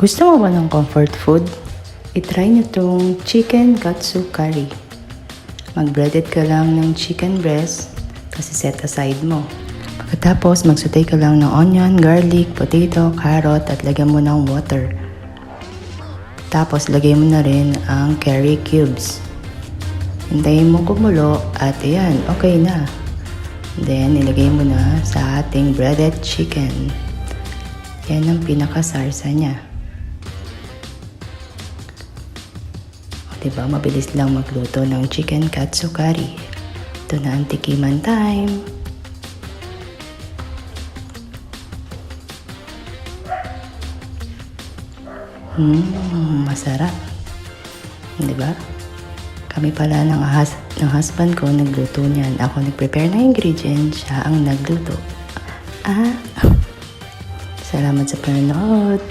Gusto mo ba ng comfort food? I-try nyo tong chicken katsu curry. Mag-breaded ka lang ng chicken breast kasi set aside mo. Pagkatapos, mag-saute ka lang ng onion, garlic, potato, carrot at lagyan mo ng water. Tapos, lagay mo na rin ang curry cubes. Hintayin mo kumulo at ayan, okay na. Then, ilagay mo na sa ating breaded chicken. Yan ang pinakasarsa niya. Diba, mabilis lang magluto ng chicken katsu curry. Ito na ang tikiman time. Masarap. Diba? Kami pala ng husband ko nagluto niyan. Ako nag-prepare ng ingredients, siya ang nagluto. Salamat sa panonood.